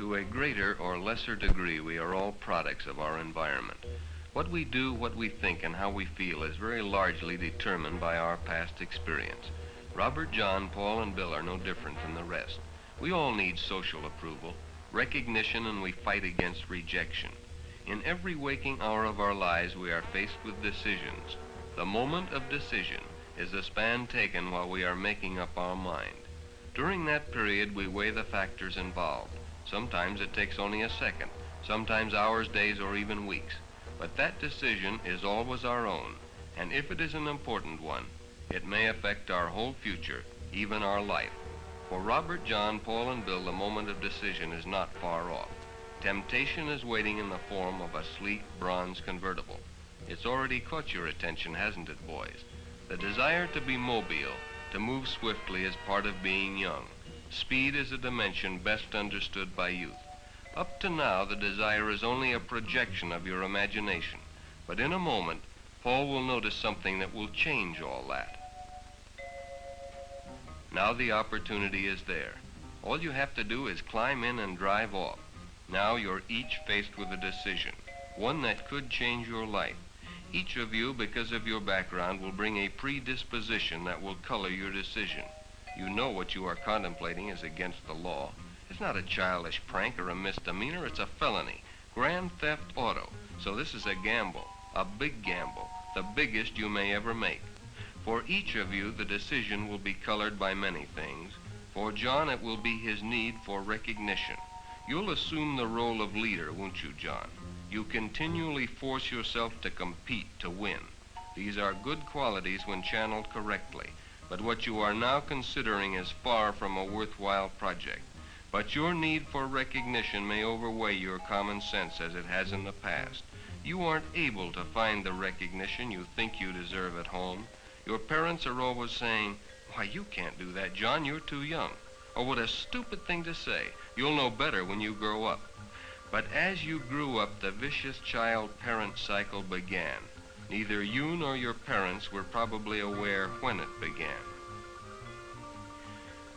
To a greater or lesser degree, we are all products of our environment. What we do, what we think, and how we feel is very largely determined by our past experience. Robert, John, Paul, and Bill are no different from the rest. We all need social approval, recognition, and we fight against rejection. In every waking hour of our lives, we are faced with decisions. The moment of decision is the span taken while we are making up our mind. During that period, we weigh the factors involved. Sometimes it takes only a second, sometimes hours, days, or even weeks. But that decision is always our own, and if it is an important one, it may affect our whole future, even our life. For Robert, John, Paul, and Bill, the moment of decision is not far off. Temptation is waiting in the form of a sleek bronze convertible. It's already caught your attention, hasn't it, boys? The desire to be mobile, to move swiftly, is part of being young. Speed is a dimension best understood by youth. Up to now, the desire is only a projection of your imagination. But in a moment, Paul will notice something that will change all that. Now the opportunity is there. All you have to do is climb in and drive off. Now you're each faced with a decision, one that could change your life. Each of you, because of your background, will bring a predisposition that will color your decision. You know what you are contemplating is against the law. It's not a childish prank or a misdemeanor, it's a felony, grand theft auto. So this is a gamble, a big gamble, the biggest you may ever make. For each of you, the decision will be colored by many things. For John, it will be his need for recognition. You'll assume the role of leader, won't you, John? You continually force yourself to compete, to win. These are good qualities when channeled correctly. But what you are now considering is far from a worthwhile project. But your need for recognition may overweigh your common sense as it has in the past. You aren't able to find the recognition you think you deserve at home. Your parents are always saying, "Why, you can't do that, John, you're too young." Or, "What a stupid thing to say. You'll know better when you grow up." But as you grew up, the vicious child-parent cycle began. Neither you nor your parents were probably aware when it began.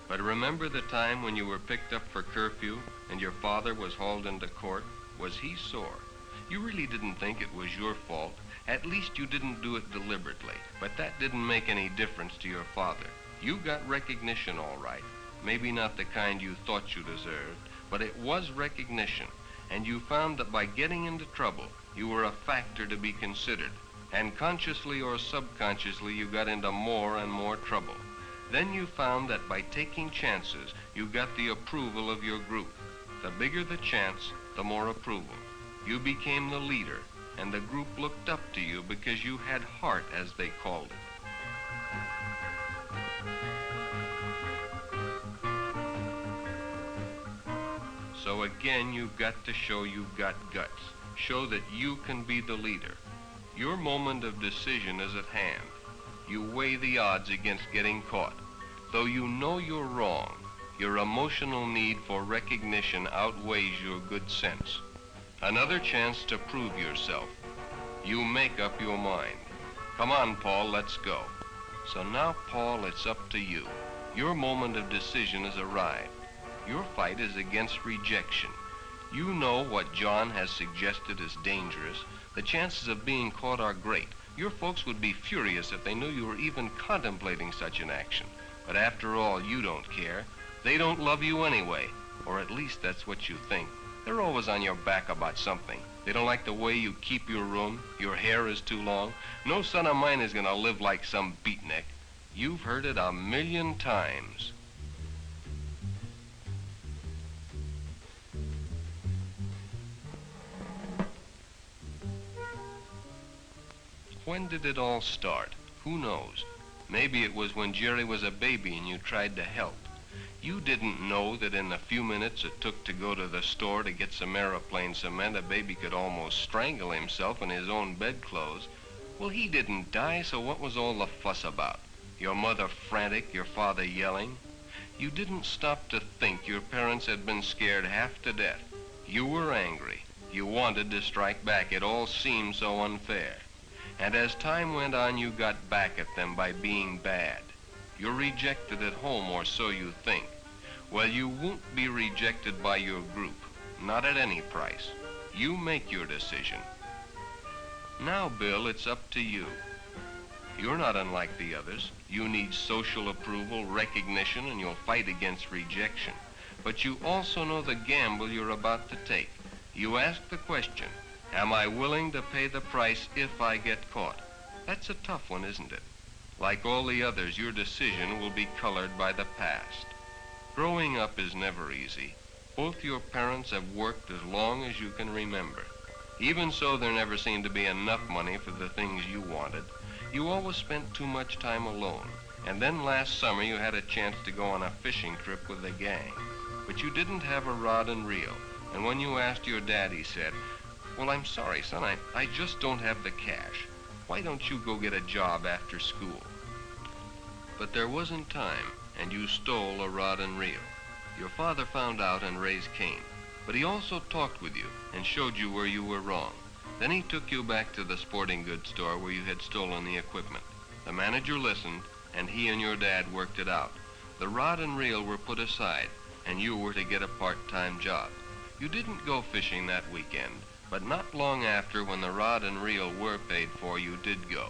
But remember the time when you were picked up for curfew and your father was hauled into court? Was he sore? You really didn't think it was your fault. At least you didn't do it deliberately. But that didn't make any difference to your father. You got recognition all right. Maybe not the kind you thought you deserved, but it was recognition. And you found that by getting into trouble, you were a factor to be considered. And consciously or subconsciously, you got into more and more trouble. Then you found that by taking chances, you got the approval of your group. The bigger the chance, the more approval. You became the leader, and the group looked up to you because you had heart, as they called it. So again, you've got to show you've got guts. Show that you can be the leader. Your moment of decision is at hand. You weigh the odds against getting caught. Though you know you're wrong, your emotional need for recognition outweighs your good sense. Another chance to prove yourself. You make up your mind. Come on, Paul, let's go. So now, Paul, it's up to you. Your moment of decision has arrived. Your fight is against rejection. You know what John has suggested is dangerous. The chances of being caught are great. Your folks would be furious if they knew you were even contemplating such an action. But after all, you don't care. They don't love you anyway, or at least that's what you think. They're always on your back about something. They don't like the way you keep your room. Your hair is too long. No son of mine is gonna live like some beatnik. You've heard it 1,000,000 times. When did it all start? Who knows? Maybe it was when Jerry was a baby and you tried to help. You didn't know that in the few minutes it took to go to the store to get some aeroplane cement, a baby could almost strangle himself in his own bedclothes. Well, he didn't die, so what was all the fuss about? Your mother frantic, your father yelling? You didn't stop to think your parents had been scared half to death. You were angry. You wanted to strike back. It all seemed so unfair. And as time went on, you got back at them by being bad. You're rejected at home, or so you think. Well, you won't be rejected by your group. not at any price. You make your decision. Now, Bill, it's up to you. You're not unlike the others. You need social approval, recognition, and you'll fight against rejection. But you also know the gamble you're about to take. You ask the question, am I willing to pay the price if I get caught? That's a tough one, isn't it? Like all the others, your decision will be colored by the past. Growing up is never easy. Both your parents have worked as long as you can remember. Even so, there never seemed to be enough money for the things you wanted. You always spent too much time alone. And then last summer you had a chance to go on a fishing trip with a gang. But you didn't have a rod and reel. And when you asked your dad, he said, well, I'm sorry, son, I just don't have the cash. Why don't you go get a job after school? But there wasn't time, and you stole a rod and reel. Your father found out and raised Cain. But he also talked with you and showed you where you were wrong. Then he took you back to the sporting goods store where you had stolen the equipment. The manager listened, and he and your dad worked it out. The rod and reel were put aside, and you were to get a part-time job. You didn't go fishing that weekend, but not long after, when the rod and reel were paid for, you did go.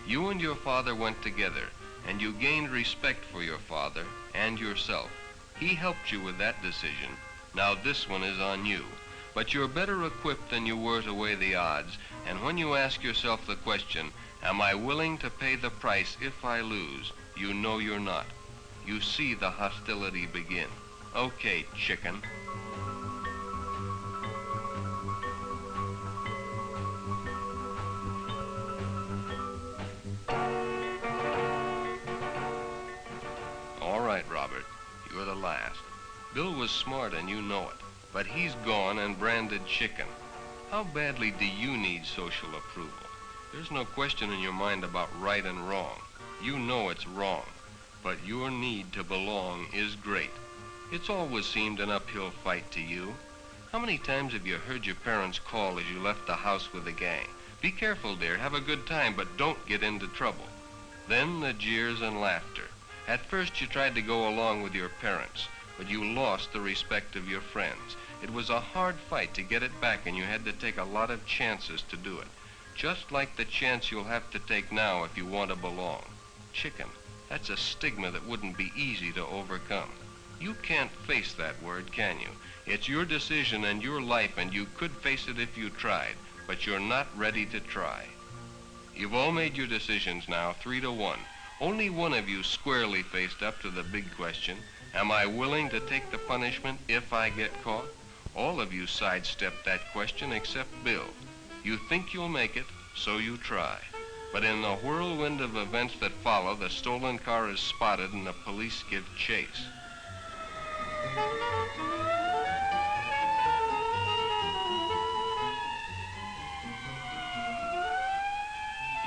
You and your father went together, and you gained respect for your father and yourself. He helped you with that decision. Now this one is on you. But you're better equipped than you were to weigh the odds, and when you ask yourself the question, am I willing to pay the price if I lose, you know you're not. You see the hostility begin. Okay, chicken. All right, Robert, you're the last. Bill was smart and you know it. But he's gone and branded chicken. How badly do you need social approval? There's no question in your mind about right and wrong. You know it's wrong. But your need to belong is great. It's always seemed an uphill fight to you. How many times have you heard your parents call as you left the house with the gang? Be careful, dear, have a good time, but don't get into trouble. Then the jeers and laughter. At first you tried to go along with your parents, but you lost the respect of your friends. It was a hard fight to get it back, and you had to take a lot of chances to do it. Just like the chance you'll have to take now if you want to belong. Chicken, that's a stigma that wouldn't be easy to overcome. You can't face that word, can you? It's your decision and your life, and you could face it if you tried, but you're not ready to try. You've all made your decisions now, 3-1. Only one of you squarely faced up to the big question, am I willing to take the punishment if I get caught? All of you sidestepped that question except Bill. You think you'll make it, so you try. But in the whirlwind of events that follow, the stolen car is spotted and the police give chase.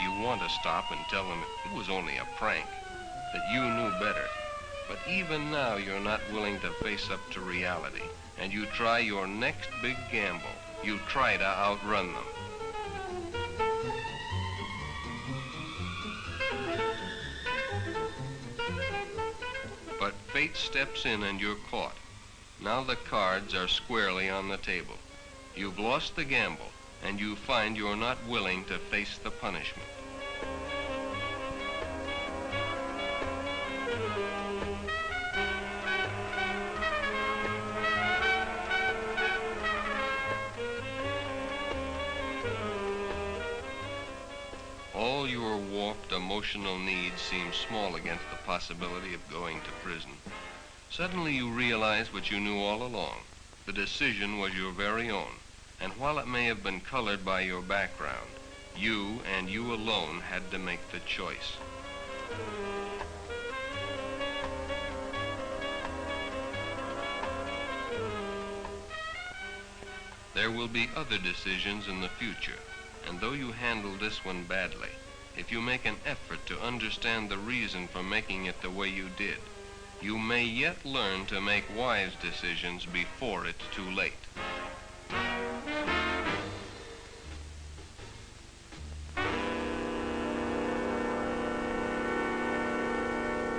You want to stop and tell them it was only a prank, that you knew better. But even now, you're not willing to face up to reality, and you try your next big gamble. You try to outrun them. But fate steps in and you're caught. Now the cards are squarely on the table. You've lost the gamble, and you find you're not willing to face the punishment. All your warped emotional needs seem small against the possibility of going to prison. Suddenly you realize what you knew all along. The decision was your very own, and while it may have been colored by your background, you and you alone had to make the choice. There will be other decisions in the future. And though you handle this one badly, if you make an effort to understand the reason for making it the way you did, you may yet learn to make wise decisions before it's too late.